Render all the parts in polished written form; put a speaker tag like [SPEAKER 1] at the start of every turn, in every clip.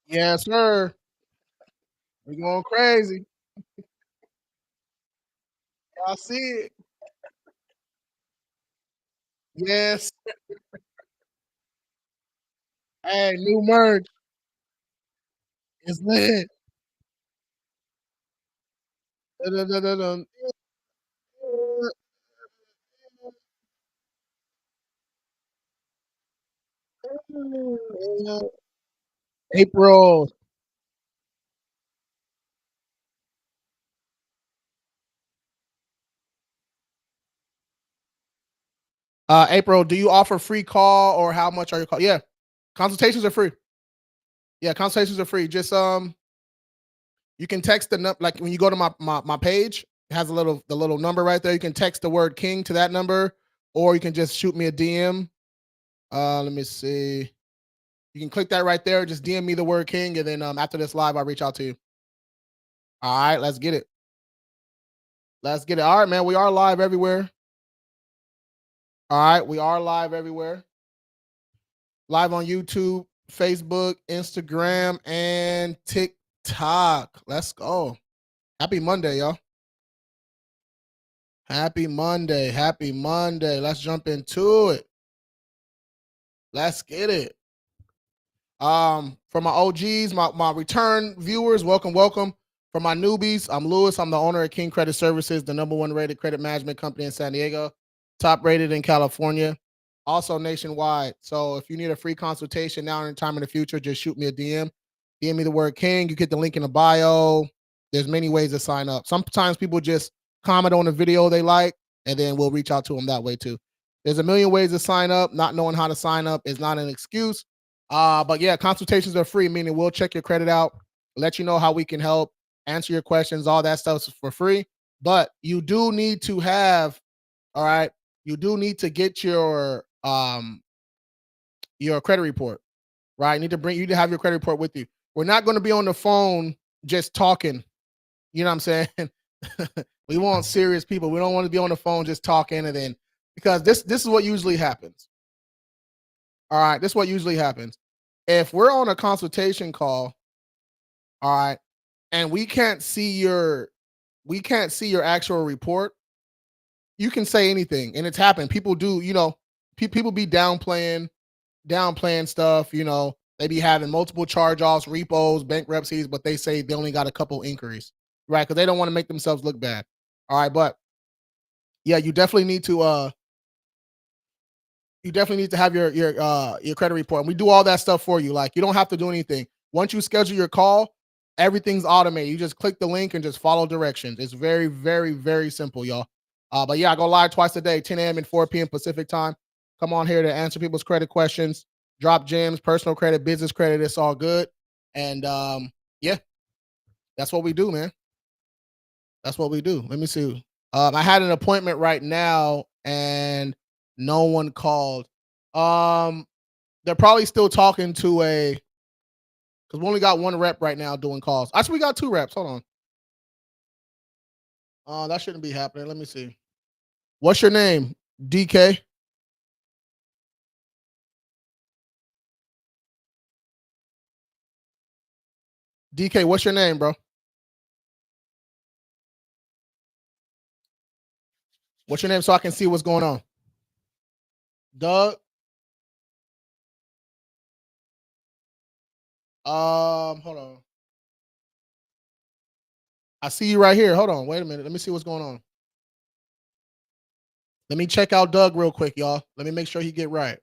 [SPEAKER 1] Yes, sir. We going crazy. I see it. Yes. Hey, new merch is lit. Dun-dun-dun-dun-dun. April. April, do you offer free call or how much are your call? Yeah, consultations are free. Yeah, consultations are free. Just you can text the like when you go to my page, it has a little the little number right there. You can text the word king to that number, or you can just shoot me a DM. Let me see. You can click that right there. Just DM me the word king, and then after this live, I'll reach out to you. All right, let's get it. Let's get it. All right, man. We are live everywhere. All right, we are live everywhere. Live on YouTube, Facebook, Instagram, and TikTok. Let's go. Happy Monday, y'all. Happy Monday. Happy Monday. Let's jump into it. Let's get it. For my OGs, my return viewers, welcome, welcome. For my newbies, I'm Lewis. I'm the owner of King Credit Services, the #1 rated credit management company in San Diego, top rated in California, also nationwide. So if you need a free consultation now or anytime in the future, just shoot me a DM. DM me the word King. You get the link in the bio. There's many ways to sign up. Sometimes people just comment on a video they like, and then we'll reach out to them that way too. There's a million ways to sign up. Not knowing how to sign up is not an excuse. But yeah, consultations are free, meaning we'll check your credit out, let you know how we can help, answer your questions, all that stuff for free. But you do need to have, all right, you do need to get your credit report, right? You need to have your credit report with you. We're not going to be on the phone just talking. You know what I'm saying? We want serious people. We don't want to be on the phone just talking and then because this is what usually happens. All right, this is what usually happens. If we're on a consultation call, all right, and we can't see your actual report, you can say anything, and it's happened. People do, people be downplaying stuff. They be having multiple charge offs, repos, bankruptcies, but they say they only got a couple inquiries, right? Because they don't want to make themselves look bad. All right, but yeah, you definitely need to have your credit report. And we do all that stuff for you. Like you don't have to do anything. Once you schedule your call, everything's automated. You just click the link and just follow directions. It's very, very, very simple, y'all. But yeah, I go live twice a day, 10 a.m. and 4 p.m. Pacific time. Come on here to answer people's credit questions, drop gems, personal credit, business credit. It's all good. And yeah, that's what we do, man. That's what we do. Let me see. I had an appointment right now and no one called. Um, they're probably still talking to a because we only got one rep right now doing calls. Actually, we got two reps. Hold on. That shouldn't be happening. Let me see. What's your name? DK. DK, what's your name, bro? What's your name so I can see what's going on? Doug. Hold on. I see you right here. Hold on. Wait a minute. Let me see what's going on. Let me check out Doug real quick, y'all. Let me make sure he get right.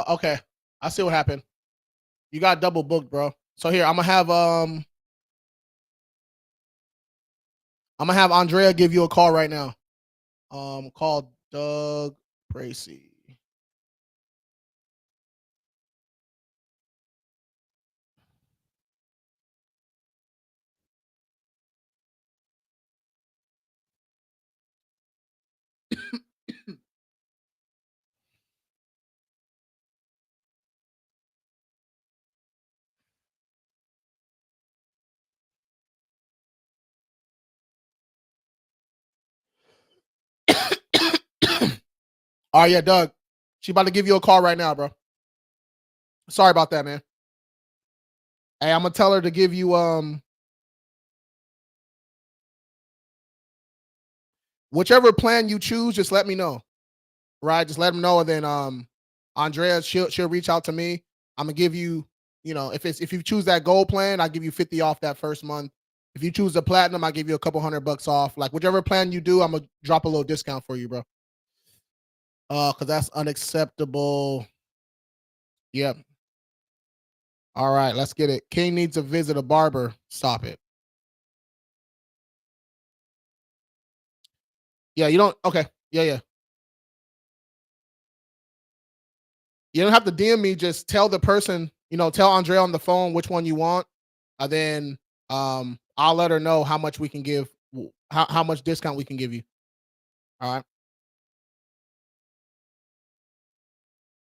[SPEAKER 1] Okay. I see what happened. You got double booked, bro. So here, I'm gonna have Andrea give you a call right now. Call Doug Bracy. All right, yeah, Doug. She about to give you a call right now, bro. Sorry about that, man. Hey, I'm gonna tell her to give you whichever plan you choose. Just let me know, right? Just let them know, and then Andrea, she'll reach out to me. I'm gonna give you, if you choose that gold plan, I'll give you 50 off that first month. If you choose the platinum, I'll give you a couple $100 off. Like whichever plan you do, I'm gonna drop a little discount for you, bro. Because that's unacceptable. Yep. All right, let's get it. King needs to visit a barber. Stop it. Yeah, you don't. Okay. Yeah, yeah. You don't have to DM me. Just tell the person, tell Andrea on the phone which one you want, and then I'll let her know how much we can give, how much discount we can give you. All right.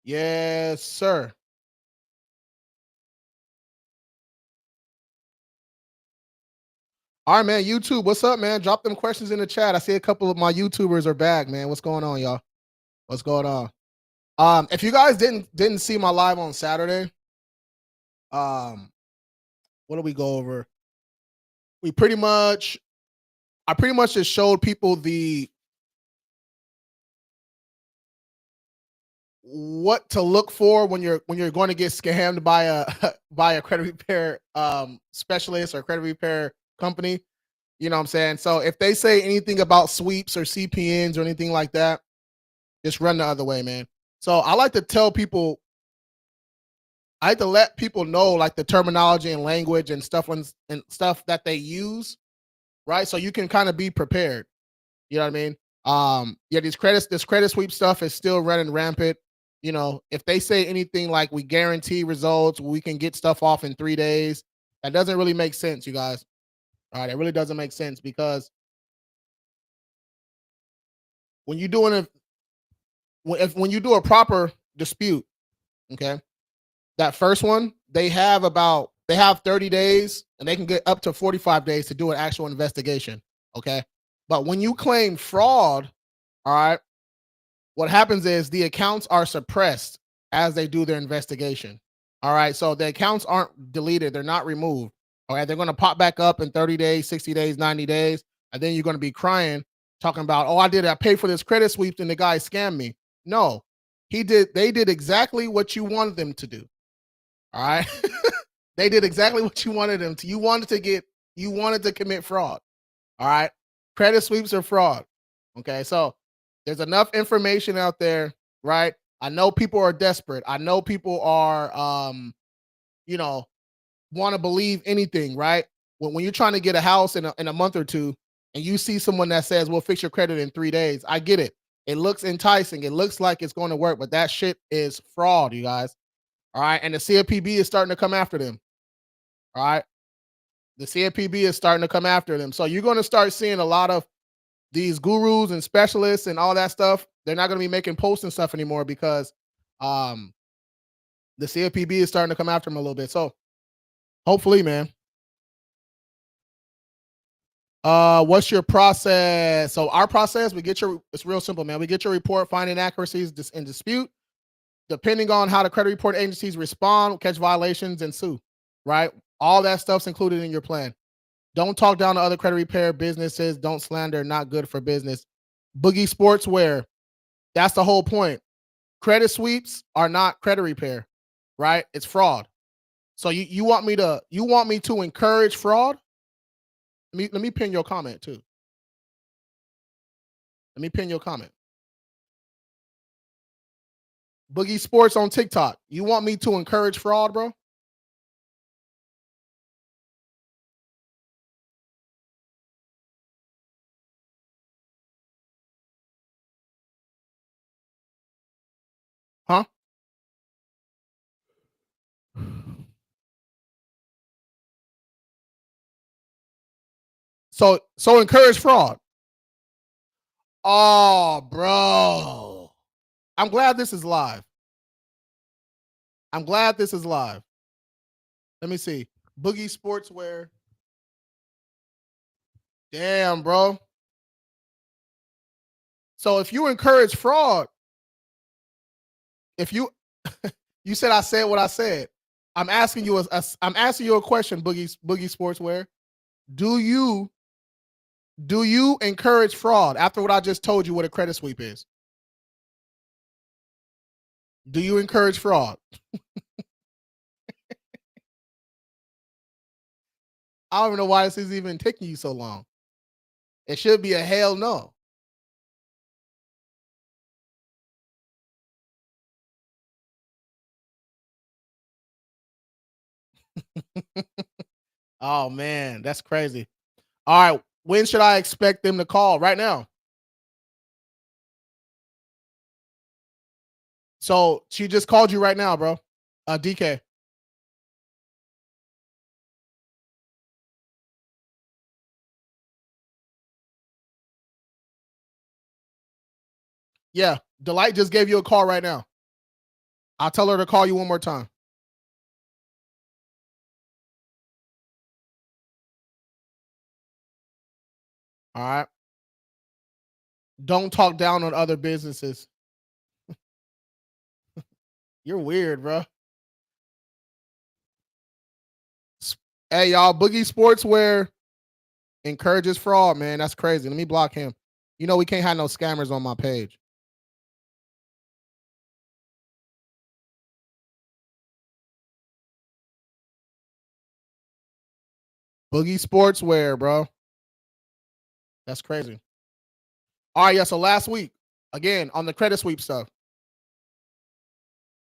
[SPEAKER 1] Yes, sir. All right, man. YouTube, what's up, man? Drop them questions in the chat. I see a couple of my YouTubers are back, man. What's going on, y'all? What's going on? If you guys didn't see my live on Saturday, um, what do we go over? We pretty much, I pretty much just showed people the what to look for when you're going to get scammed by a by a credit repair specialist or credit repair company. You know what I'm saying? So if they say anything about sweeps or CPNs or anything like that, just run the other way, man. So I like to tell people, I like to let people know like the terminology and language and stuff that they use, right? So you can kind of be prepared. You know what I mean? Yeah, this credit sweep stuff is still running rampant. If they say anything like we guarantee results, we can get stuff off in 3 days, that doesn't really make sense, you guys. All right, it really doesn't make sense because when you're doing a when you do a proper dispute, okay, that first one, they have 30 days and they can get up to 45 days to do an actual investigation. Okay. But when you claim fraud, all right, what happens is the accounts are suppressed as they do their investigation. All right. So the accounts aren't deleted, they're not removed. All right. They're going to pop back up in 30 days, 60 days, 90 days. And then you're going to be crying, talking about, oh, I paid for this credit sweep and the guy scammed me. No, they did exactly what you wanted them to do. All right. They did exactly what you wanted them to. You wanted to commit fraud. All right. Credit sweeps are fraud. Okay. So there's enough information out there, right? I know people are desperate. I know people are you know, want to believe anything, right? When you're trying to get a house in a month or two and you see someone that says, we'll fix your credit in 3 days, I get it. It looks enticing. It looks like it's going to work, but that shit is fraud, you guys. All right. And the CFPB is starting to come after them. All right. The CFPB is starting to come after them. So you're going to start seeing a lot of these gurus and specialists and all that stuff. They're not going to be making posts and stuff anymore because um, the CFPB is starting to come after them a little bit. So hopefully, man. What's your process? So our process, it's real simple, man. We get your report, find inaccuracies in dispute. Depending on how the credit report agencies respond, catch violations and sue, right? All that stuff's included in your plan. Don't talk down to other credit repair businesses. Don't slander. Not good for business. Boogie Sportswear. That's the whole point. Credit sweeps are not credit repair, right? It's fraud. So you want me to encourage fraud? Let me pin your comment too. Let me pin your comment. Boogie Sports on TikTok. You want me to encourage fraud, bro? Huh? So encourage fraud. Oh, bro. I'm glad this is live. I'm glad this is live. Let me see. Boogie Sportswear. Damn, bro. So if you encourage fraud, if you you said I said what I said. I'm asking you a question, Boogie Sportswear. Do you do you encourage fraud after what I just told you what a credit sweep is? Do you encourage fraud? I don't even know why this is even taking you so long. It should be a hell no. Oh man, that's crazy. All right, when should I expect them to call? Right now. So she just called you right now, bro. DK. Yeah, Delight just gave you a call right now. I'll tell her to call you one more time. All right. Don't talk down on other businesses. You're weird, bro. Hey, y'all, Boogie Sportswear encourages fraud, man. That's crazy. Let me block him. You know we can't have no scammers on my page. Boogie Sportswear, bro. That's crazy. All right, yeah. So last week, again, on the credit sweep stuff,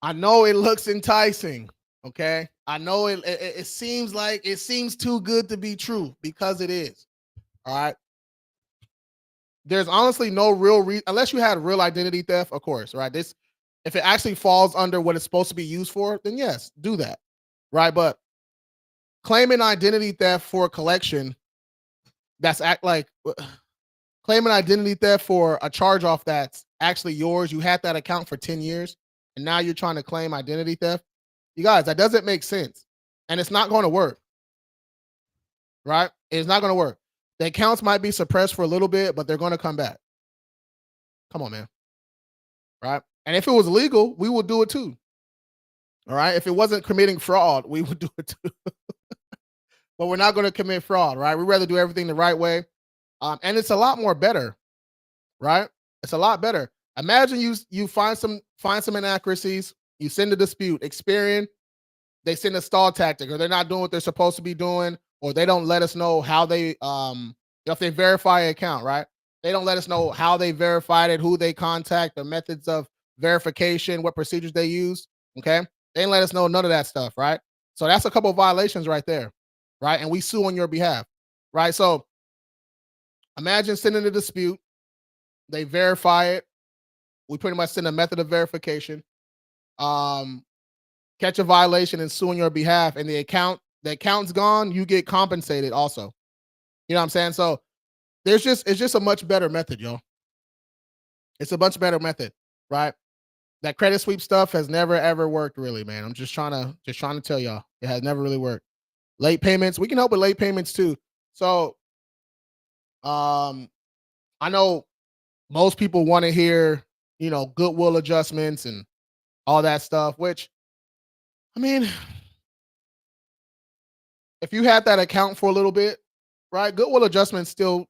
[SPEAKER 1] I know it looks enticing. Okay. I know it seems like it seems too good to be true because it is. All right. There's honestly no real reason unless you had real identity theft, of course, right? This if it actually falls under what it's supposed to be used for, then yes, do that. Right. But claiming identity theft for a collection that's act like claiming identity theft for a charge off that's actually yours. You had that account for 10 years and now you're trying to claim identity theft. You guys, that doesn't make sense. And it's not going to work, right? It's not going to work. The accounts might be suppressed for a little bit, but they're going to come back. Come on, man. Right? And if it was legal, we would do it too. All right. If it wasn't committing fraud, we would do it too. But we're not going to commit fraud, right? We'd rather do everything the right way. And it's a lot more better, right? It's a lot better. Imagine you find some inaccuracies, you send a dispute, Experian, they send a stall tactic, or they're not doing what they're supposed to be doing, or they don't let us know how they if they verify an account, right? They don't let us know how they verified it, who they contact, the methods of verification, what procedures they use. Okay. They didn't let us know none of that stuff, right? So that's a couple of violations right there, right? And we sue on your behalf, right? So imagine sending a dispute, they verify it. We pretty much send a method of verification. Um, Catch a violation and sue on your behalf, and the account's gone, you get compensated also. You know what I'm saying? So it's just a much better method, yo. It's a much better method, right? That credit sweep stuff has never ever worked really, man. I'm just trying to tell y'all. It has never really worked. Late payments, we can help with late payments too. So um I know most people want to hear, goodwill adjustments and all that stuff, which I mean, if you had that account for a little bit, right? Goodwill adjustments still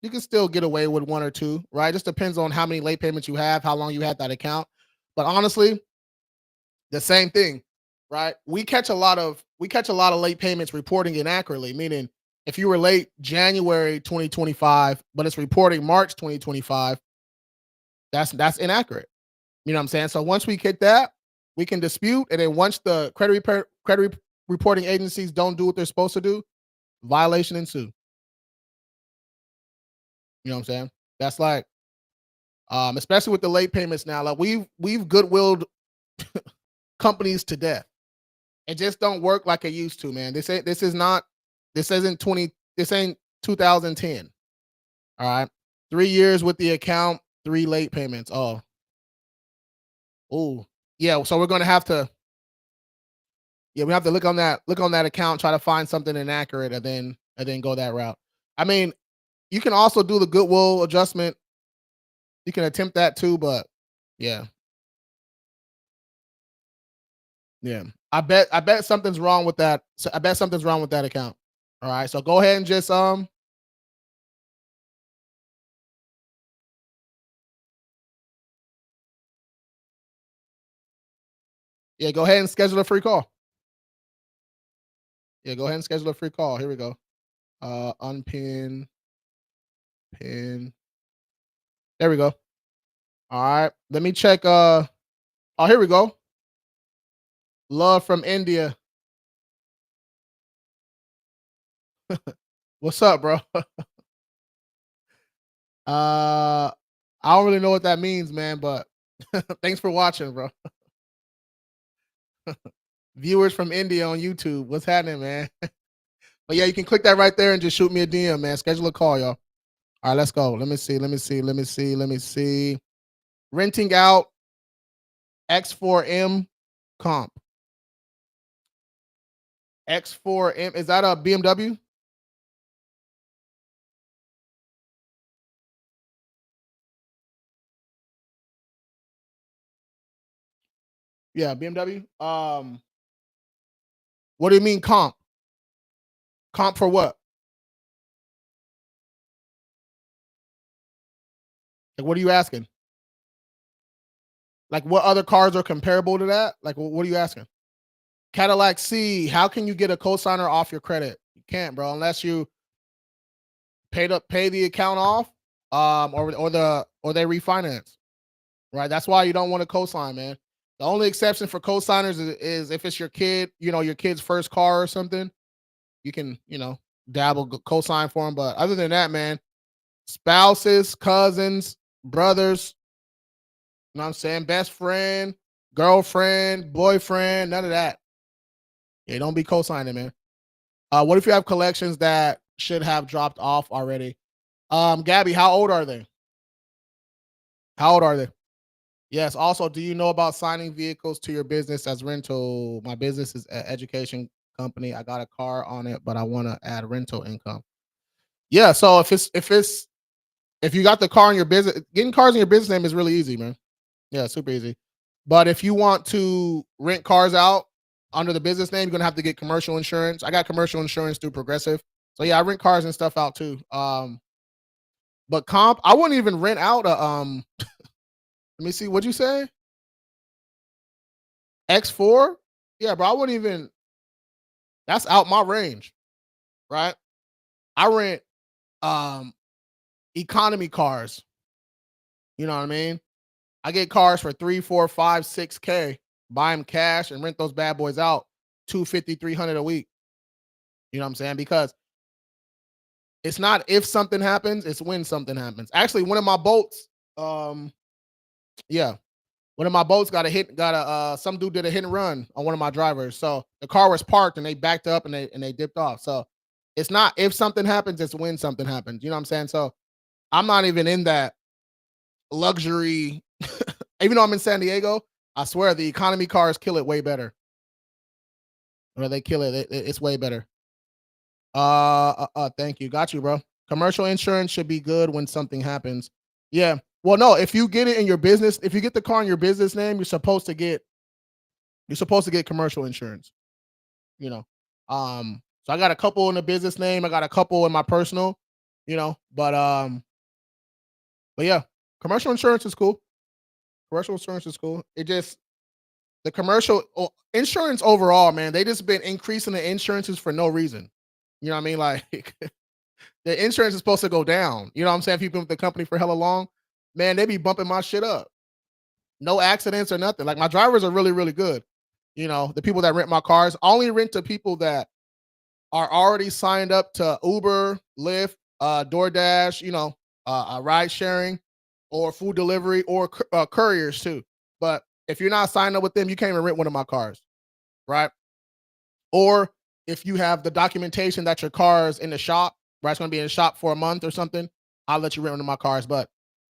[SPEAKER 1] you can still get away with one or two, right? Just depends on how many late payments you have, how long you had that account. But honestly, the same thing, right? We catch a lot of late payments reporting inaccurately, meaning if you were late January 2025, but it's reporting March 2025, that's inaccurate. You know what I'm saying? So once we get that, we can dispute, and then once the reporting agencies don't do what they're supposed to do, violation ensue. You know what I'm saying? That's like, especially with the late payments now, like we've goodwilled companies to death. It just don't work like it used to, man. This ain't 2010. All right. 3 years with the account, three late payments. Oh, yeah. So we're gonna have to, yeah, we have to look on that account, try to find something inaccurate, and then go that route. I mean, you can also do the goodwill adjustment. You can attempt that too, but yeah. Yeah. I bet something's wrong with that. I bet something's wrong with that account. All right. So go ahead and just yeah, go ahead and schedule a free call. Yeah, go ahead and schedule a free call. Here we go. Unpin, pin. There we go. All right. Let me check. Oh, here we go. Love from India. What's up, bro? I don't really know what that means, man, but thanks for watching, bro. Viewers from India on YouTube. What's happening, man? But yeah, you can click that right there and just shoot me a DM, man. Schedule a call, y'all. All right, let's go. Let me see. Let me see. Let me see. Let me see. Renting out X4M comp. X4M. Is that a BMW? Yeah, BMW. What do you mean comp? Comp for what? Like, what are you asking? Like, what other cars are comparable to that? Like, what are you asking? Cadillac C. How can you get a cosigner off your credit? You can't, bro, unless you pay the account off, or they refinance. Right. That's why you don't want to cosign, man. The only exception for cosigners is if it's your kid, your kid's first car or something. You can, dabble cosign for them. But other than that, man, spouses, cousins, brothers, you know what I'm saying? Best friend, girlfriend, boyfriend, none of that. Yeah, don't be cosigning, man. What if you have collections that should have dropped off already? Gabby, how old are they? How old are they? Yes. Also, do you know about signing vehicles to your business as rental? My business is an education company. I got a car on it, but I want to add rental income. Yeah. So if you got the car in your business, getting cars in your business name is really easy, man. Yeah, super easy. But if you want to rent cars out under the business name, you're gonna have to get commercial insurance. I got commercial insurance through Progressive. So yeah, I rent cars and stuff out too. But comp, I wouldn't even rent out a let me see, what'd you say? X4? Yeah, bro. I wouldn't even that's out my range, right? I rent um economy cars. You know what I mean? I get cars for 3, 4, 5, 6K, buy them cash and rent those bad boys out 250, 300 a week. You know what I'm saying? Because it's not if something happens, it's when something happens. Actually, one of my boats, um, yeah, one of my boats got a some dude did a hit and run on one of my drivers. So the car was parked and they backed up and they dipped off. So it's not if something happens, it's when something happens. You know what I'm saying? So I'm not even in that luxury. Even though I'm in San Diego, I swear the economy cars kill it way better. Or they kill it. It's way better. Thank you. Got you, bro. Commercial insurance should be good when something happens. Yeah. Well, no, if you get it in your business, if you get the car in your business name, you're supposed to get commercial insurance, you know. So I got a couple in the business name, I got a couple in my personal, but yeah, commercial insurance is cool. Commercial insurance is cool. It just the commercial insurance overall, man, they just been increasing the insurances for no reason. You know what I mean? Like the insurance is supposed to go down. You know what I'm saying? If you've been with the company for hella long, man, they be bumping my shit up. No accidents or nothing. Like my drivers are really, really good. The people that rent my cars I only rent to people that are already signed up to Uber, Lyft, DoorDash, ride sharing or food delivery or couriers too. But if you're not signed up with them, you can't even rent one of my cars, right? Or if you have the documentation that your car is in the shop, right? It's going to be in the shop for a month or something. I'll let you rent one of my cars, but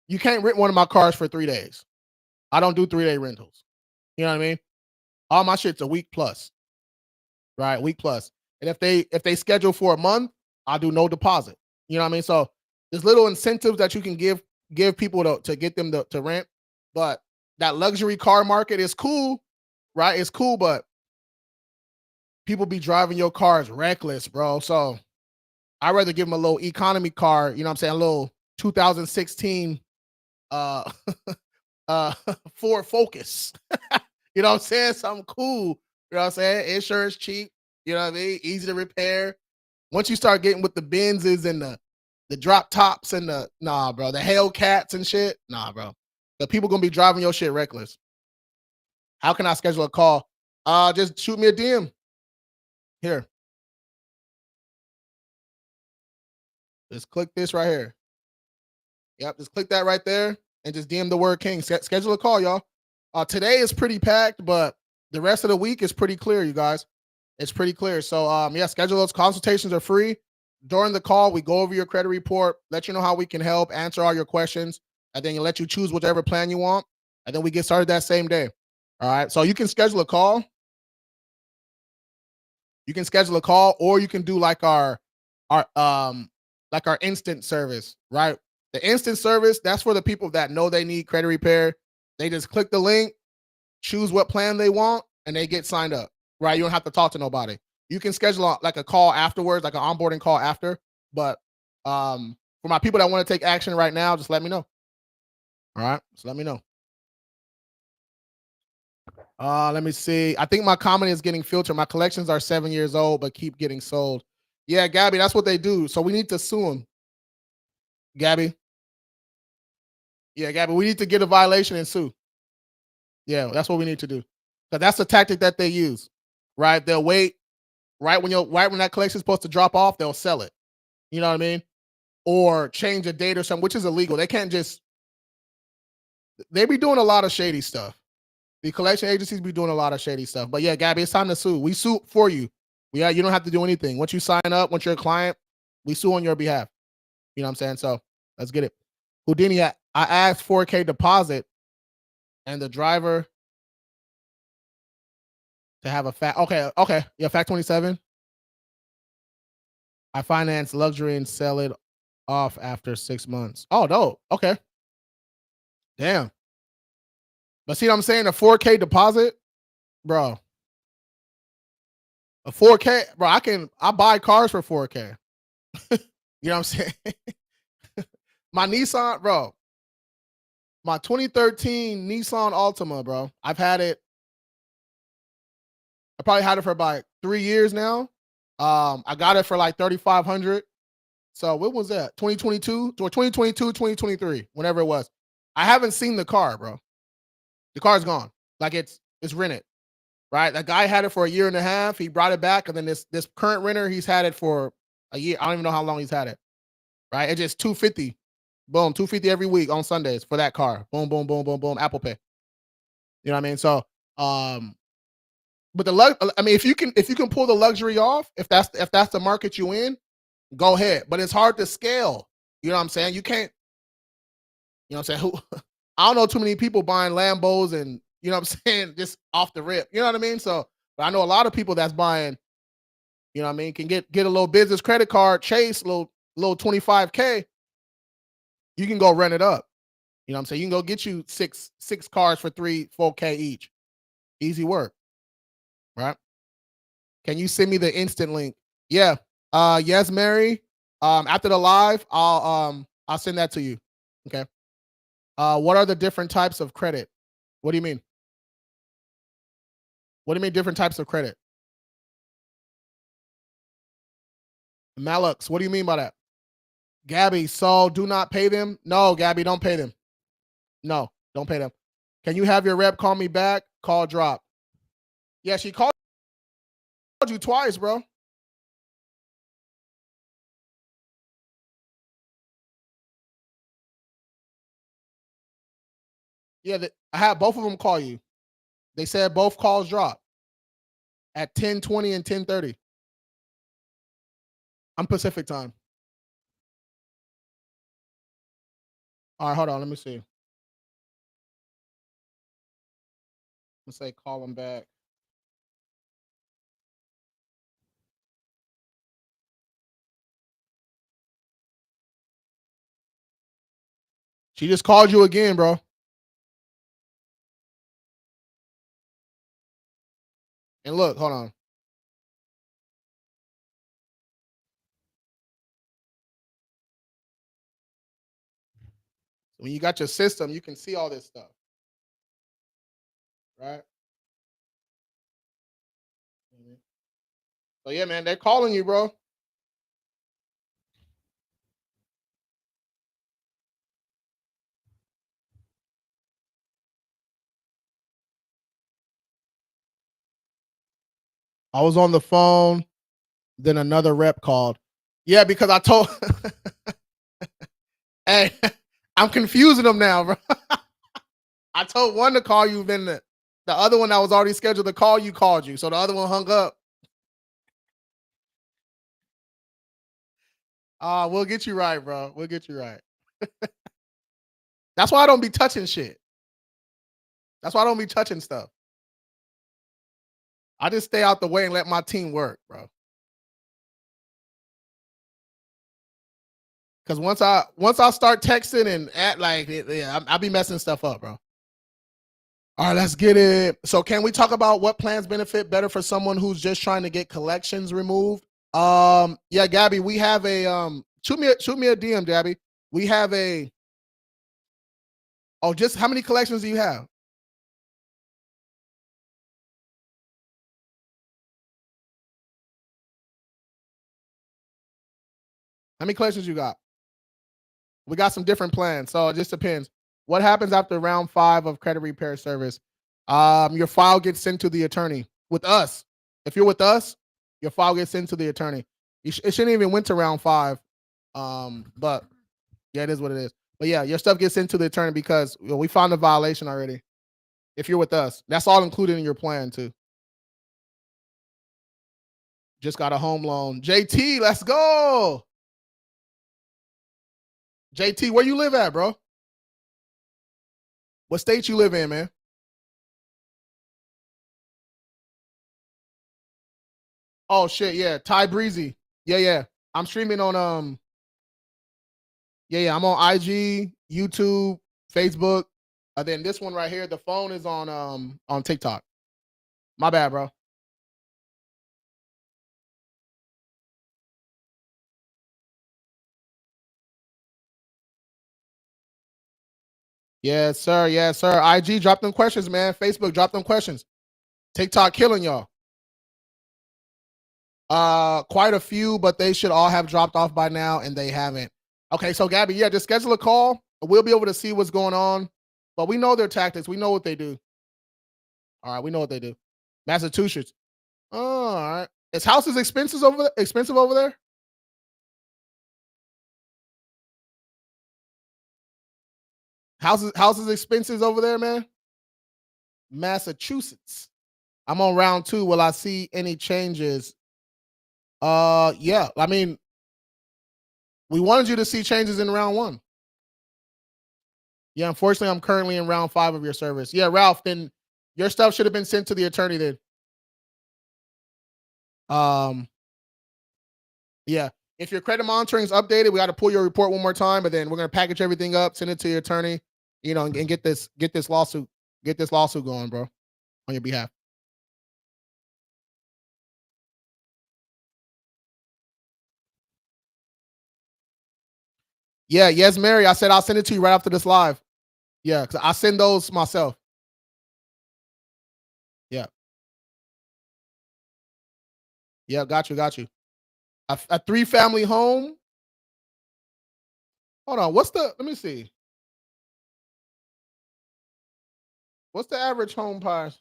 [SPEAKER 1] you can't rent one of my cars for 3 days. I don't do 3-day rentals. You know what I mean? All my shit's a week plus, right? Week plus. And if they schedule for a month, I'll do no deposit. You know what I mean? So there's little incentives that you can give people to get them to rent. But that luxury car market is cool, right? It's cool, but people be driving your cars reckless, bro. So I'd rather give them a little economy car, you know what I'm saying? A little 2016 uh uh Ford Focus. You know what I'm saying? Something cool. You know what I'm saying? Insurance cheap, you know what I mean? Easy to repair. Once you start getting with the Benzes and the drop tops and the nah, bro, the Hellcats and shit, nah, bro. The people gonna be driving your shit reckless. How can I schedule a call? Just shoot me a DM here. Just click this right here. Yep, just click that right there and just DM the word King. Schedule a call, y'all. Today is pretty packed, but the rest of the week is pretty clear, you guys. It's pretty clear. So yeah, schedule those. Consultations are free. During the call, we go over your credit report, let you know how we can help, answer all your questions, and then let you choose whichever plan you want. And then we get started that same day. All right. So you can schedule a call. You can schedule a call, or you can do our instant service, right? The instant service, that's for the people that know they need credit repair. They just click the link, choose what plan they want, and they get signed up, right? You don't have to talk to nobody. You can schedule like a call afterwards, like an onboarding call after. But for my people that want to take action right now, just let me know. All right. So let me know. Let me see. I think my comment is getting filtered. My collections are 7 years old, but keep getting sold. Yeah, Gabby, that's what they do. So we need to sue them. Gabby. Yeah, Gabby, we need to get a violation and sue. Yeah, that's what we need to do. Because that's the tactic that they use. Right? They'll wait right when that collection is supposed to drop off, they'll sell it. You know what I mean? Or change a date or something, which is illegal. They can't just they be doing a lot of shady stuff. The collection agencies be doing a lot of shady stuff. But yeah, Gabby, it's time to sue. We sue for you. Yeah, you don't have to do anything. Once you sign up, once you're a client, we sue on your behalf. You know what I'm saying? So let's get it. Houdini, I asked 4K deposit and the driver to have a fact. Okay. Yeah, fact 27. I finance luxury and sell it off after 6 months. Oh, no. Okay. Damn. But see what I'm saying? A 4K deposit, bro. A 4K, bro. I buy cars for 4K. You know what I'm saying? My Nissan, bro. My 2013 Nissan Altima, bro. I've had it. I probably had it for about 3 years now. I got it for like 3,500. So what was that? 2022 or 2022, 2023, whenever it was. I haven't seen the car, bro. The car's gone. Like it's rented. Right? That guy had it for a year and a half. He brought it back, and then this current renter, he's had it for a year. I don't even know how long he's had it. Right? It's just 250. Boom, 250 every week on Sundays for that car. Boom, boom, boom, boom, boom. Apple Pay. You know what I mean? So, but I mean, if you can pull the luxury off, if that's the market you in, go ahead. But it's hard to scale. You know what I'm saying? You can't. You know what I'm saying? I don't know too many people buying Lambos and you know what I'm saying, just off the rip. You know what I mean? So, but I know a lot of people that's buying. You know what I mean? Can get a little business credit card, Chase, little 25K. You can go rent it up. You know what I'm saying? You can go get you six cars for 4K each. Easy work, right? Can you send me the instant link? Yeah. Yes, Mary. After the live, I'll send that to you. Okay. What are the different types of credit? What do you mean? What do you mean different types of credit? Malux, what do you mean by that? Gabby, so do not pay them? No, Gabby, don't pay them. No, don't pay them. Can you have your rep call me back? Call drop. Yeah, she called you twice, bro. Yeah, I had both of them call you. They said both calls dropped at 10:20 and 10:30. I'm Pacific time. All right, hold on. Let me see. Let's say call them back. She just called you again, bro. And look, hold on. When you got your system, you can see all this stuff, right? Mhm. So yeah, man, they're calling you, bro. I was on the phone, then another rep called. Yeah, because I told hey, I'm confusing them now, bro. I told one to call you, then the other one that was already scheduled to call you called you. So the other one hung up. We'll get you right, bro. We'll get you right. That's why I don't be touching shit. That's why I don't be touching stuff. I just stay out the way and let my team work, bro. Because once I start texting and act like it, yeah, I be messing stuff up, bro. All right, let's get it. So, can we talk about what plans benefit better for someone who's just trying to get collections removed? Yeah, Gabby, we have a shoot me a DM, Gabby. We have a just how many collections do you have? How many collections you got? We got some different plans, so it just depends. What happens after round 5 of credit repair service? Your file gets sent to the attorney with us. If you're with us, your file gets sent to the attorney. It shouldn't even went to round 5. But yeah, it is what it is. But yeah, your stuff gets sent to the attorney because we found a violation already. If you're with us, that's all included in your plan too. Just got a home loan. JT, let's go. JT, where you live at, bro? What state you live in, man? Oh shit, yeah. Ty Breezy. Yeah, yeah. I'm streaming on yeah, I'm on IG, YouTube, Facebook. And then this one right here, the phone is on TikTok. My bad, bro. Yes, sir. Yes, sir. IG, drop them questions, man. Facebook, drop them questions. TikTok killing y'all. Quite a few, but they should all have dropped off by now, and they haven't. Okay, so Gabby, yeah, just schedule a call. We'll be able to see what's going on. But we know their tactics. We know what they do. All right, we know what they do. Massachusetts. Oh, all right. Is houses expensive over there? Houses expenses over there, man. Massachusetts. I'm on round 2. Will I see any changes? Yeah. I mean, we wanted you to see changes in round 1. Yeah, unfortunately, I'm currently in round 5 of your service. Yeah, Ralph, then your stuff should have been sent to the attorney then. Um, yeah. If your credit monitoring is updated, we got to pull your report one more time, but then we're gonna package everything up, send it to your attorney, and get this lawsuit going, bro, on your behalf. Yeah, yes, Mary. I said I'll send it to you right after this live. Yeah, because I send those myself. Yeah, yeah, got you. A 3-family home. Hold on, let me see. What's the average home price?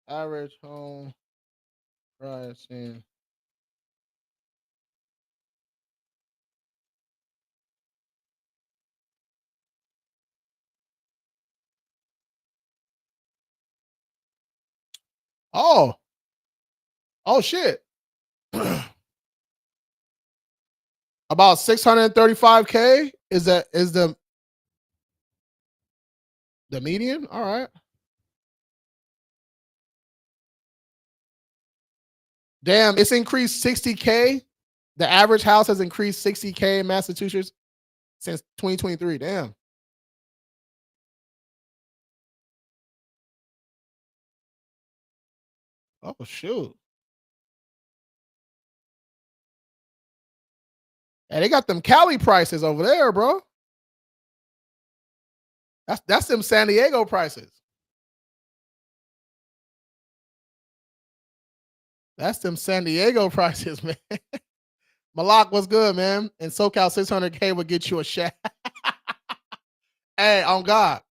[SPEAKER 1] Average home price in oh, oh shit. About 635K is the median? All right. Damn, it's increased 60K. The average house has increased 60K in Massachusetts since 2023. Damn. Oh shoot. And they got them Cali prices over there, bro. That's them San Diego prices. That's them San Diego prices, man. Malak, what's good, man? And SoCal 600K will get you a shack. Hey, on God.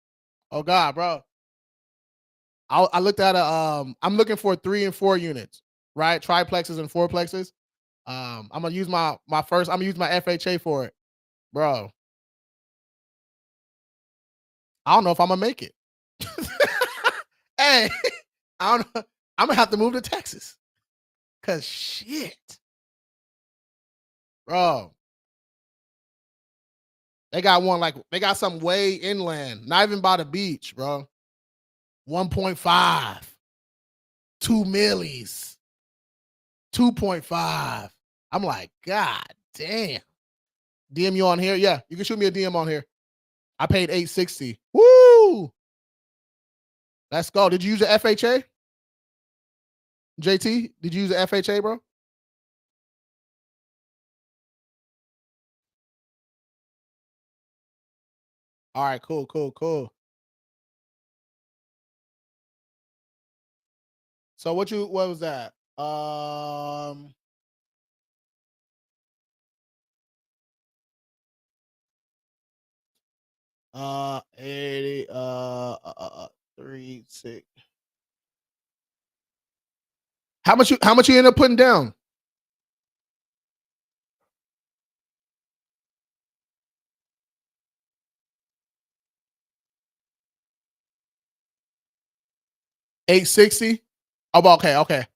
[SPEAKER 1] Oh God, bro. I looked at I'm looking for 3 and 4 units, right? Triplexes and fourplexes. I'm gonna use I'm gonna use my FHA for it. Bro, I don't know if I'm gonna make it. Hey, I don't know. I'm gonna have to move to Texas. Cause shit, bro. They got one like they got some way inland, not even by the beach, bro. 1.5, 2 millis, 2.5. I'm like, God damn. DM you on here? Yeah, you can shoot me a DM on here. I paid 860. Woo! Let's go. Did you use the FHA? JT, did you use the FHA, bro? All right, cool, cool, cool. So what was that? 80 3 6. How much you end up putting down? 860? Oh, okay, okay.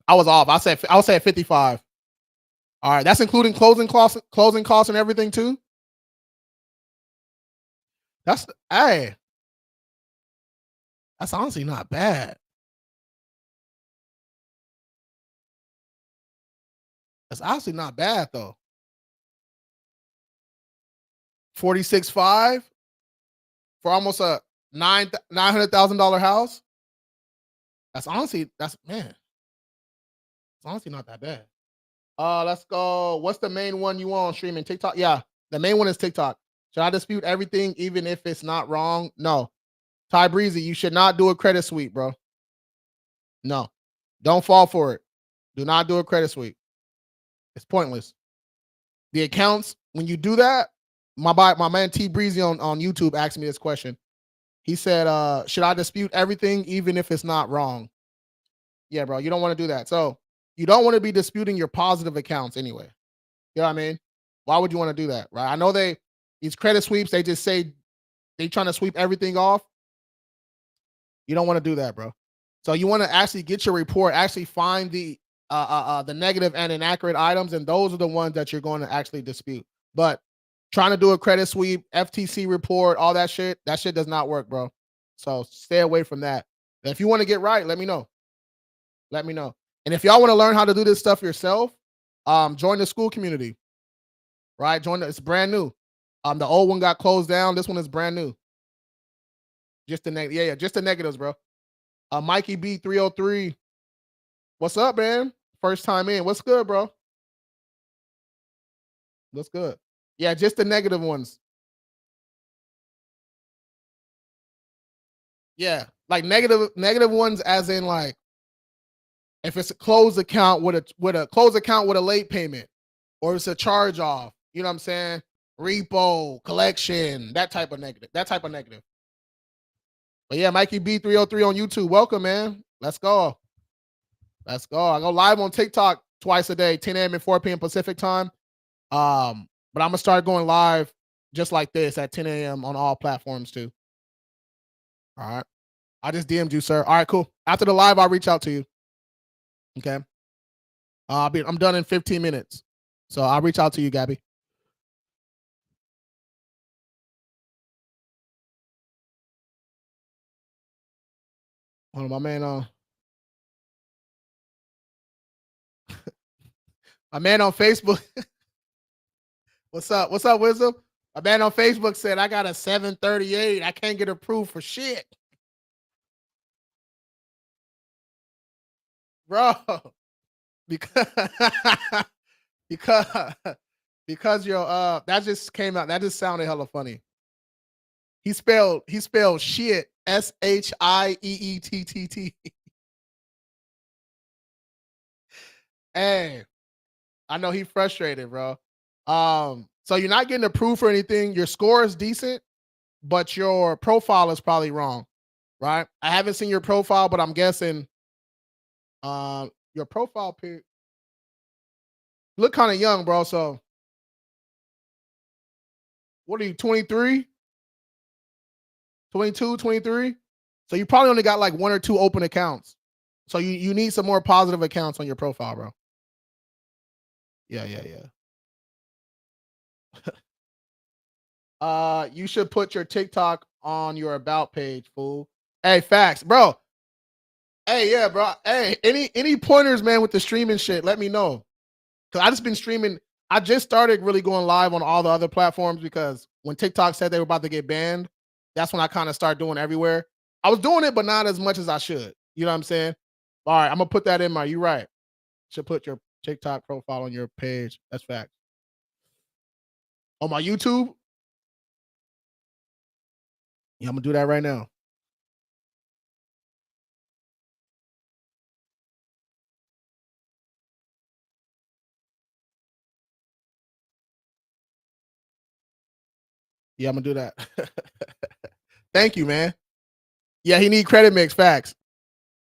[SPEAKER 1] I was off. I was at 55. All right, that's including closing costs and everything too. That's hey, that's honestly not bad. That's honestly not bad though. 46.5 for almost a $900,000 house. That's man. It's honestly not that bad. Let's go. What's the main one you want on streaming? TikTok? Yeah, the main one is TikTok. Should I dispute everything even if it's not wrong? No. Ty Breezy, you should not do a credit sweep, bro. No. Don't fall for it. Do not do a credit sweep. It's pointless. The accounts, when you do that, my man T Breezy on YouTube asked me this question. He said, should I dispute everything even if it's not wrong? Yeah, bro, you don't want to do that. So you don't want to be disputing your positive accounts anyway. You know what I mean? Why would you want to do that? Right. I know these credit sweeps, they just say they trying to sweep everything off. You don't want to do that, bro. So you want to actually get your report, actually find the negative and inaccurate items, and those are the ones that you're going to actually dispute. But trying to do a credit sweep, FTC report, all that shit does not work, bro. So stay away from that. And if you want to get right, let me know. Let me know. And if y'all want to learn how to do this stuff yourself, join the school community. Right? It's brand new. The old one got closed down. This one is brand new. Just the yeah, just the negatives, bro. Mikey B 303. What's up, man? First time in. What's good, bro? What's good? Yeah, just the negative ones. Yeah, like negative ones, as in like if it's a closed account with a closed account with a late payment, or it's a charge off. You know what I'm saying? Repo, collection, that type of negative. That type of negative. But yeah, Mikey B 303 on YouTube. Welcome, man. Let's go. Let's go. I go live on TikTok twice a day, 10 a.m. and 4 p.m. Pacific time. But I'm gonna start going live just like this at 10 a.m. on all platforms too. All right. I just DM'd you, sir. All right, cool. After the live, I'll reach out to you. Okay. I'm done in 15 minutes. So I'll reach out to you, Gabby. Hold on, my man my man on Facebook. What's up? What's up, Wisdom? My man on Facebook said I got a 738. I can't get approved for shit. Bro. Because because because your that just came out. That just sounded hella funny. He spelled shit SHIEETTT. Hey, I know he frustrated, bro. So you're not getting approved for anything. Your score is decent, but your profile is probably wrong, right? I haven't seen your profile, but I'm guessing your profile pic look kind of young, bro. So what are you, 23, 22, 23? So you probably only got like one or two open accounts. So you need some more positive accounts on your profile, bro. Yeah, yeah, yeah. You should put your TikTok on your about page, fool. Hey, facts, bro. Hey, yeah, bro. Hey, any pointers, man, with the streaming shit? Let me know. Cause I just been streaming. I just started really going live on all the other platforms because when TikTok said they were about to get banned, that's when I kind of started doing everywhere. I was doing it, but not as much as I should. You know what I'm saying? All right, I'm gonna put that in my. You right. Should put your TikTok profile on your page. That's fact. On my YouTube, yeah, I'm gonna do that right now. Yeah, I'm gonna do that. Thank you, man. Yeah, he need credit mix facts.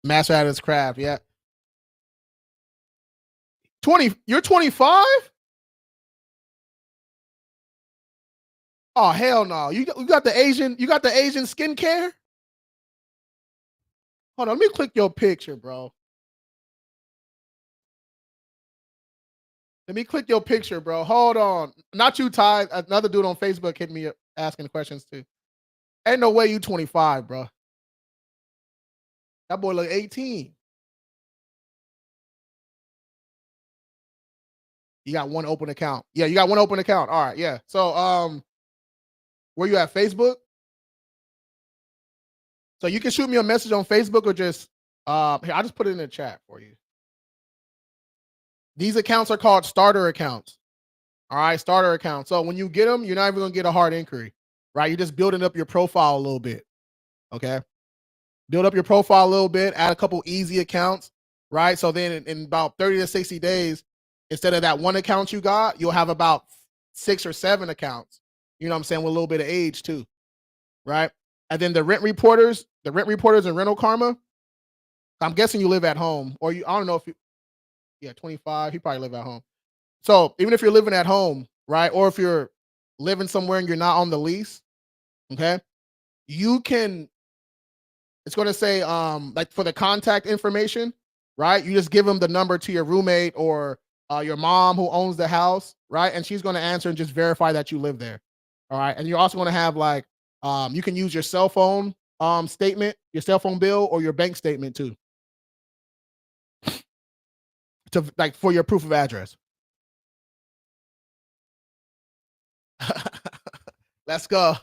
[SPEAKER 1] Master at his craft. Yeah. 20, you're 25? Oh, hell no. You got the Asian skincare? Hold on, let me click your picture, bro. Let me click your picture, bro. Hold on. Not you, Ty. Another dude on Facebook hit me up asking questions too. Ain't no way you 25, bro. That boy look 18. You got one open account. Yeah, you got one open account. All right, yeah. So where you at, Facebook? So you can shoot me a message on Facebook or just here, I'll just put it in the chat for you. These accounts are called starter accounts. All right, starter accounts. So when you get them, you're not even gonna get a hard inquiry, right? You're just building up your profile a little bit. Okay. Build up your profile a little bit, add a couple easy accounts, right? So then in about 30 to 60 days, instead of that one account you got, you'll have about 6 or 7 accounts. You know what I'm saying? With a little bit of age too, right? And then the rent reporters and rental karma. I'm guessing you live at home, or you. I don't know if you. Yeah, 25. He probably live at home. So even if you're living at home, right, or if you're living somewhere and you're not on the lease, okay, you can. It's going to say like for the contact information, right? You just give them the number to your roommate or your mom who owns the house, right? And she's going to answer and just verify that you live there. All right. And you're also going to have like you can use your cell phone statement, your cell phone bill, or your bank statement too, to like for your proof of address. Let's go.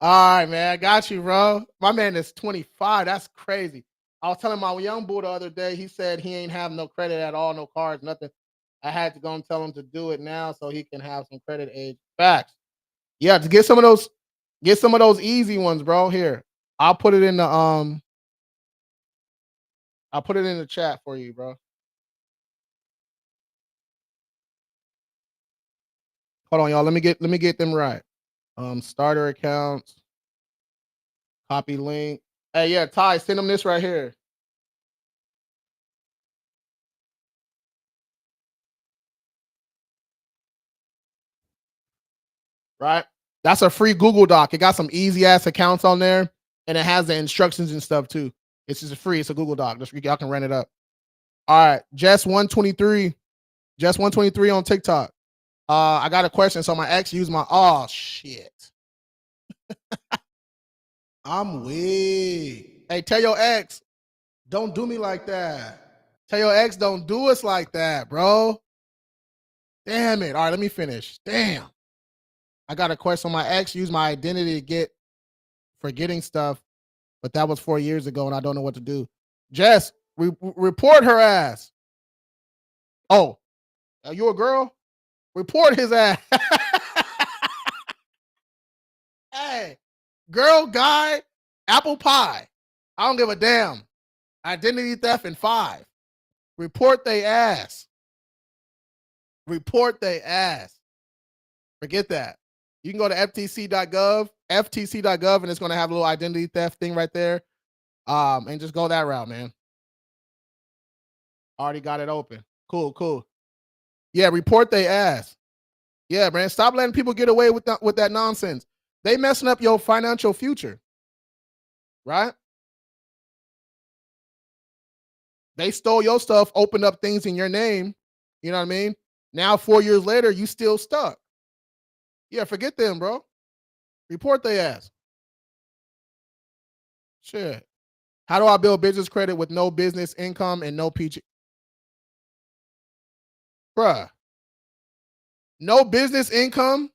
[SPEAKER 1] All right, man. I got you, bro. My man is 25. That's crazy. I was telling my young boy the other day, he said he ain't have no credit at all, no cards, nothing. I had to go and tell him to do it now so he can have some credit age. Facts. Yeah, to get some of those easy ones, bro. Here. I'll put it in the I'll put it in the chat for you, bro. Hold on, y'all. Let me get them right. Starter accounts, copy link. Hey, yeah, Ty, send them this right here. Right? That's a free Google Doc. It got some easy ass accounts on there, and it has the instructions and stuff too. It's just free. It's a Google Doc. Just y'all can rent it up. All right, Jess123, Jess123 on TikTok. I got a question. So my ex used my oh shit. I'm weak. Hey, tell your ex, don't do me like that. Tell your ex, don't do us like that, bro. Damn it. All right, let me finish. Damn. I got a question. My ex used my identity to get forgetting stuff, but that was 4 years ago, and I don't know what to do. Jess, report her ass. Oh, are you a girl? Report his ass. Hey, Girl, guy, apple pie. I don't give a damn. Identity theft in 5. Report they ass. Report they ass. Forget that. You can go to ftc.gov, and it's going to have a little identity theft thing right there. And just go that route, man. Already got it open. Cool, cool. Yeah, report they ass. Yeah, man. Stop letting people get away with that nonsense. They messing up your financial future, right? They stole your stuff, opened up things in your name. You know what I mean? Now, 4 years later, you still stuck. Yeah, forget them, bro. Report they ass. Shit. How do I build business credit with no business income and no PG? Bruh, no business income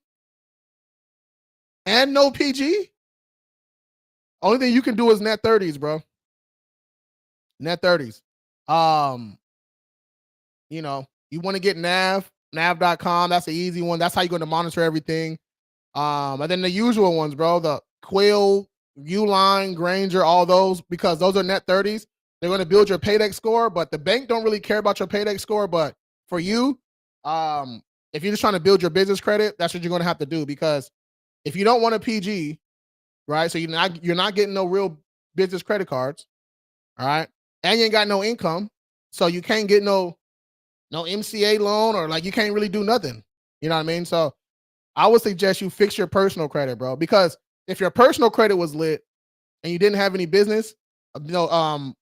[SPEAKER 1] and no PG? Only thing you can do is net 30s, bro. Net 30s. You know, you want to get nav.com. That's the easy one. That's how you're going to monitor everything. And then the usual ones, bro, the Quill, Uline, Granger, all those, because those are net 30s. They're going to build your paydex score, but the bank don't really care about your paydex score. But for you, if you're just trying to build your business credit, that's what you're going to have to do. Because if you don't want a PG, right? So you're not getting no real business credit cards, all right? And you ain't got no income, so you can't get no MCA loan, or like you can't really do nothing. You know what I mean? So I would suggest you fix your personal credit, bro. Because if your personal credit was lit and you didn't have any business, no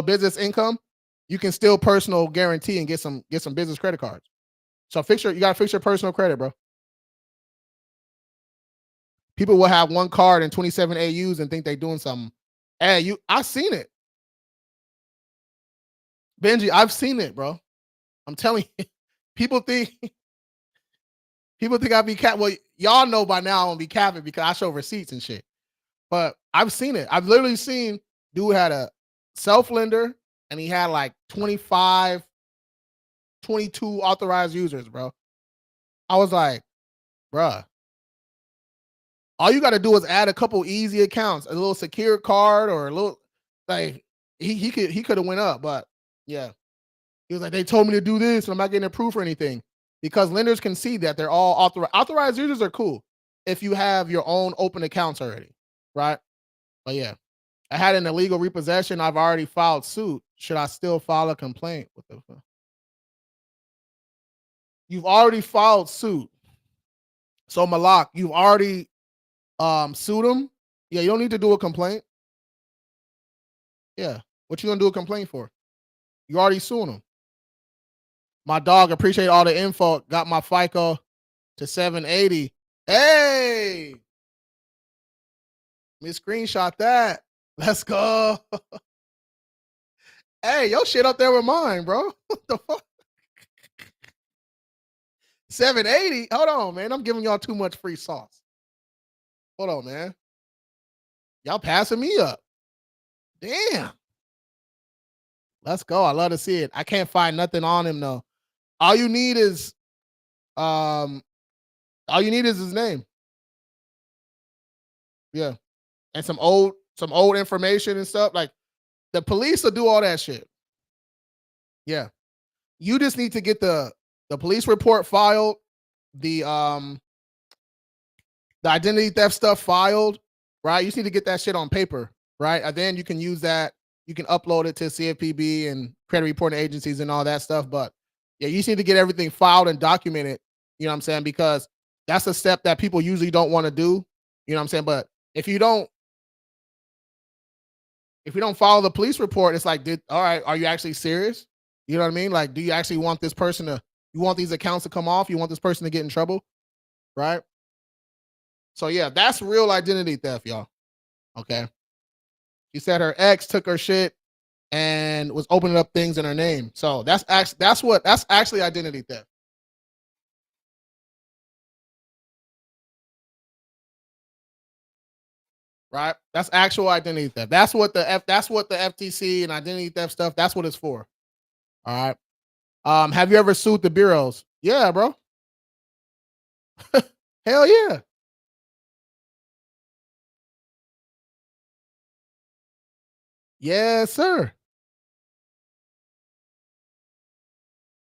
[SPEAKER 1] business income, you can still personal guarantee and get some business credit cards. So you gotta fix your personal credit, bro. People will have one card and 27 AUs and think they're doing something. Hey, I've seen it. Benji, I've seen it, bro. I'm telling you, people think I be cap. Well, y'all know by now I don't be capping because I show receipts and shit. But I've seen it. I've literally seen dude had a self lender and he had like 25, 22 authorized users, bro. I was like, bruh, all you got to do is add a couple easy accounts, a little secure card or a little like he could have went up, but yeah. He was like, they told me to do this and I'm not getting approved for anything, because lenders can see that they're all authorized. Authorized users are cool if you have your own open accounts already, right? But yeah, I had an illegal repossession. I've already filed suit. Should I still file a complaint? What the fuck? You've already filed suit. So Malak, you've already sued him. Yeah, you don't need to do a complaint. Yeah. What you gonna do a complaint for? You already suing him. My dog, appreciate all the info. Got my FICO to 780. Hey, me screenshot that. Let's go. Hey, your shit up there with mine, bro. What the fuck? 780? Hold on, man. I'm giving y'all too much free sauce. Hold on, man. Y'all passing me up. Damn. Let's go. I love to see it. I can't find nothing on him though. All you need is his name. Yeah. And some old information and stuff. Like the police will do all that shit. Yeah. You just need to get the police report filed, the identity theft stuff filed, right? You just need to get that shit on paper, right? And then you can use that. You can upload it to CFPB and credit reporting agencies and all that stuff. But yeah, you just need to get everything filed and documented. You know what I'm saying? Because that's a step that people usually don't want to do. You know what I'm saying? But if you don't follow the police report, it's like, all right, are you actually serious? You know what I mean? Like, do you actually want this person you want these accounts to come off? You want this person to get in trouble? Right? So yeah, that's real identity theft, y'all. Okay. She said her ex took her shit and was opening up things in her name. So that's actually identity theft. Right? That's actual identity theft. That's what the FTC and identity theft stuff, that's what it's for. All right. Have you ever sued the bureaus? Yeah, bro. Hell yeah. Yes, sir.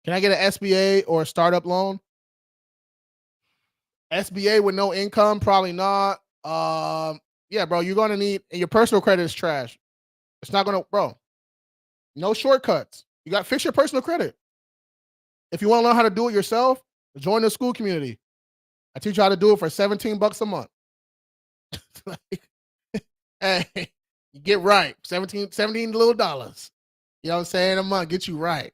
[SPEAKER 1] Can I get an SBA or a startup loan? SBA with no income, probably not. Yeah, bro, you're gonna need, and your personal credit is trash. It's not gonna, bro. No shortcuts. You got to fix your personal credit. If you want to learn how to do it yourself, join the school community. I teach you how to do it for 17 bucks a month. Like, hey, you get right. 17 little dollars. You know what I'm saying? A month, get you right.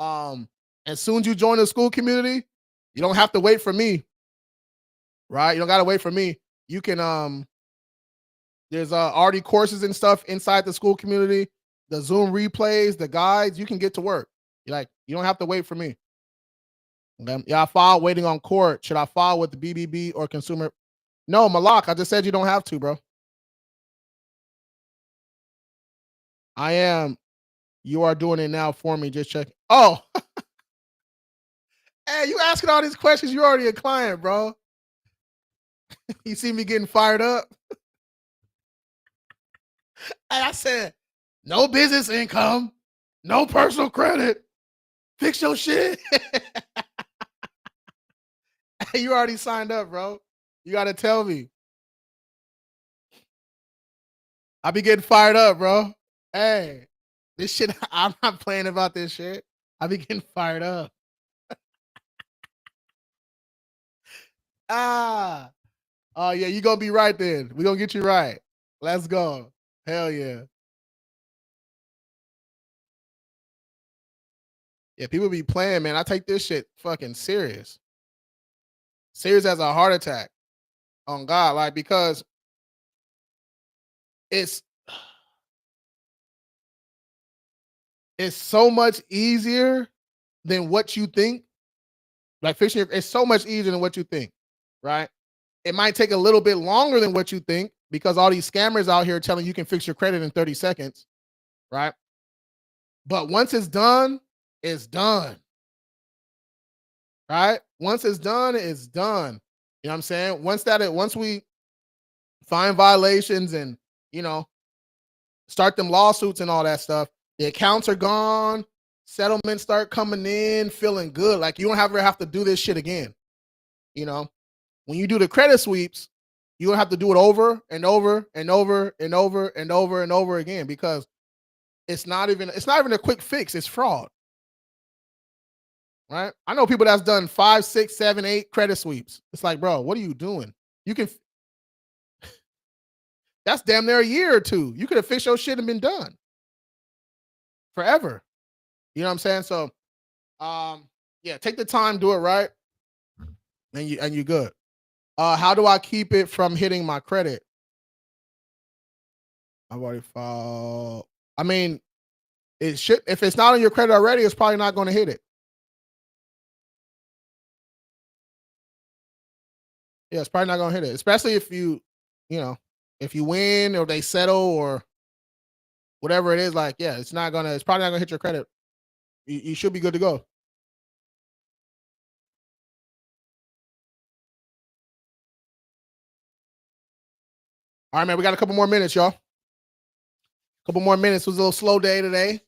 [SPEAKER 1] As soon as you join the school community, you don't have to wait for me, right? You don't gotta wait for me. You can there's already courses and stuff inside the school community, the Zoom replays, the guides, you can get to work. You're like, you don't have to wait for me. Okay? Yeah, I filed waiting on court. Should I file with the BBB or consumer? No, Malak, I just said you don't have to, bro. I am. You are doing it now for me. Just check. Oh, hey, you asking all these questions. You're already a client, bro. You see me getting fired up? And I said, no business income, no personal credit. Fix your shit. You already signed up, bro. You got to tell me. I be getting fired up, bro. Hey, this shit, I'm not playing about this shit. I be getting fired up. Ah, oh yeah, you gonna be right then. We gonna get you right. Let's go. Hell yeah. Yeah, people be playing, man. I take this shit fucking serious. Serious as a heart attack. On God, like because it's it's so much easier than what you think. Like fixing your, it's so much easier than what you think, right? It might take a little bit longer than what you think because all these scammers out here telling you can fix your credit in 30 seconds, right? But once it's done, right? Once it's done, it's done. You know what I'm saying? Once we find violations and, you know, start them lawsuits and all that stuff, the accounts are gone, settlements start coming in, feeling good. Like you don't ever have to do this shit again. You know, when you do the credit sweeps, you don't have to do it over and over and over and over and over and over again because it's not even a quick fix. It's fraud, right? I know people that's done 5, 6, 7, 8 credit sweeps. It's like, bro, what are you doing? You can That's damn near a year or two. You could have fixed your shit and been done forever. You know what I'm saying? So, yeah, take the time, do it right, and you good. How do I keep it from hitting my credit? I've already filed. I mean, it should, if it's not on your credit already, it's probably not going to hit it. Yeah, it's probably not going to hit it, especially if you know, if you win or they settle or whatever it is. Like, yeah, it's probably not gonna hit your credit. You should be good to go. All right, man. We got a couple more minutes, y'all. Couple more minutes. It was a little slow day today.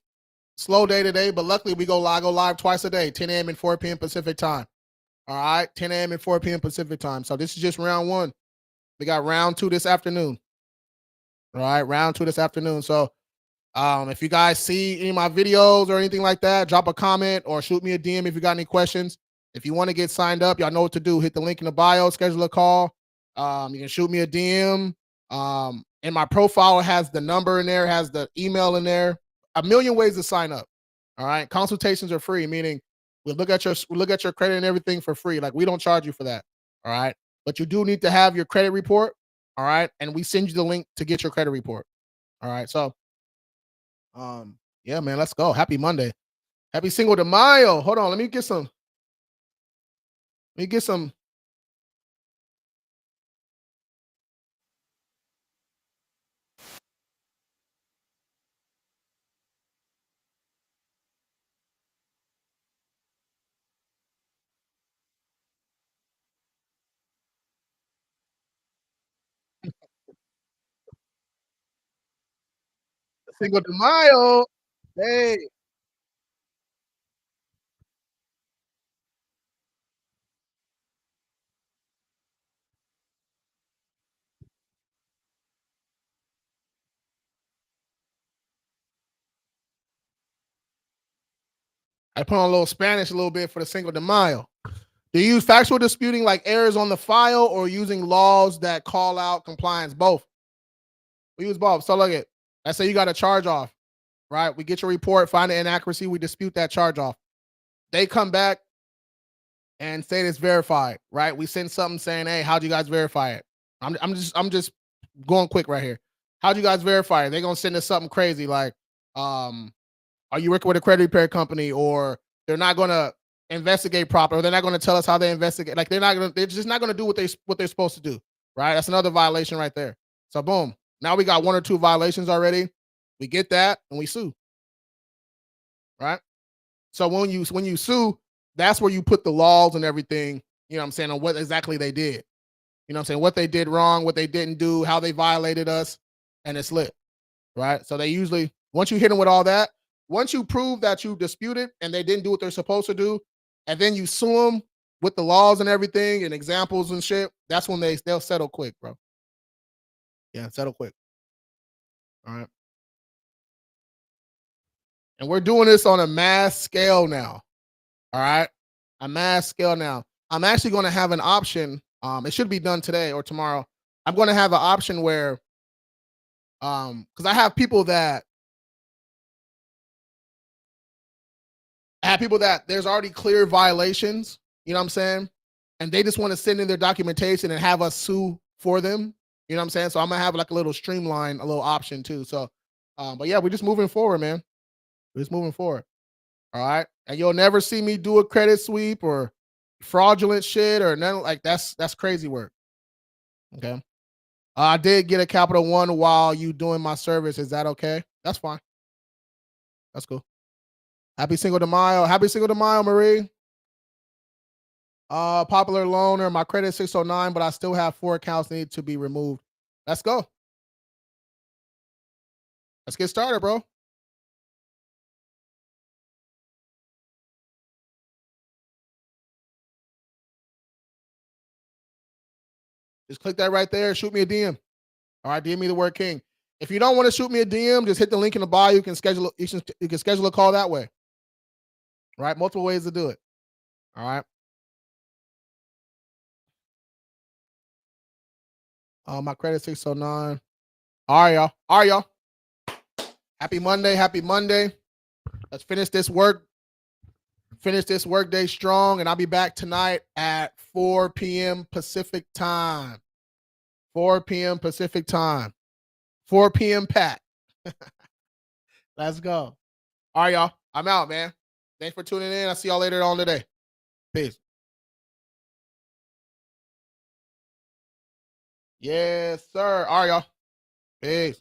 [SPEAKER 1] Slow day today, but luckily we go live. I go live twice a day, 10 a.m. and 4 p.m. Pacific time. All right, 10 a.m. and 4 p.m. Pacific time. So this is just round one. We got round two this afternoon. All right, round two this afternoon. So if you guys see any of my videos or anything like that, drop a comment or shoot me a DM if you got any questions. If you want to get signed up, y'all know what to do. Hit the link in the bio, schedule a call. You can shoot me a DM. And my profile has the number in there, has the email in there. A million ways to sign up. All right. Consultations are free, meaning we look at your credit and everything for free. Like we don't charge you for that. All right. But you do need to have your credit report. All right. And we send you the link to get your credit report. All right. So yeah, man, let's go. Happy Monday. Happy Cinco de Mayo. Hold on, let me get some. Cinco de Mayo. Hey. I put on a little Spanish a little bit for the Cinco de Mayo. Do you use factual disputing like errors on the file or using laws that call out compliance? Both. We use both. So look at, let's say you got a charge off, right? We get your report, find the inaccuracy, we dispute that charge off. They come back and say it's verified, right? We send something saying, "Hey, how'd you guys verify it?" I'm just going quick right here. How'd you guys verify it? They're gonna send us something crazy like, um, are you working with a credit repair company, or they're not gonna investigate proper, or they're not gonna tell us how they investigate. Like they're just not gonna do what they're supposed to do, right? That's another violation right there. So boom, now we got one or two violations already. We get that and we sue, right? So when you sue, that's where you put the laws and everything, you know what I'm saying, on what exactly they did. You know what I'm saying? What they did wrong, what they didn't do, how they violated us, and it's lit, right? So they usually, once you hit them with all that, once you prove that you disputed and they didn't do what they're supposed to do, and then you sue them with the laws and everything and examples and shit, that's when they'll settle quick, bro. Yeah, settle quick. All right. And we're doing this on a mass scale now. All right. A mass scale now. I'm actually going to have an option. It should be done today or tomorrow. I'm going to have an option where, because I have people that there's already clear violations. You know what I'm saying? And they just want to send in their documentation and have us sue for them. You know what I'm saying? So I'm gonna have like a little streamline, a little option too. So, but yeah, we're just moving forward, man. We're just moving forward. All right. And you'll never see me do a credit sweep or fraudulent shit or none like that's crazy work. Okay. I did get a Capital One while you doing my service. Is that okay? That's fine. That's cool. Happy Cinco de Mayo. Happy Cinco de Mayo, Marie. Popular loaner. My credit is 609, but I still have 4 accounts need to be removed. Let's go. Let's get started, bro. Just click that right there. Shoot me a DM. All right, DM me the word king. If you don't want to shoot me a DM, just hit the link in the bio. You can schedule a call that way. All right, multiple ways to do it. All right. My credit 609. All right, y'all. All right, y'all. Happy Monday. Happy Monday. Let's finish this work. Finish this work day strong, and I'll be back tonight at 4 p.m. Pacific time. 4 p.m. Pacific time. 4 p.m. Pat. Let's go. All right, y'all. I'm out, man. Thanks for tuning in. I'll see y'all later on today. Peace. Yes, sir. All right, y'all. Peace.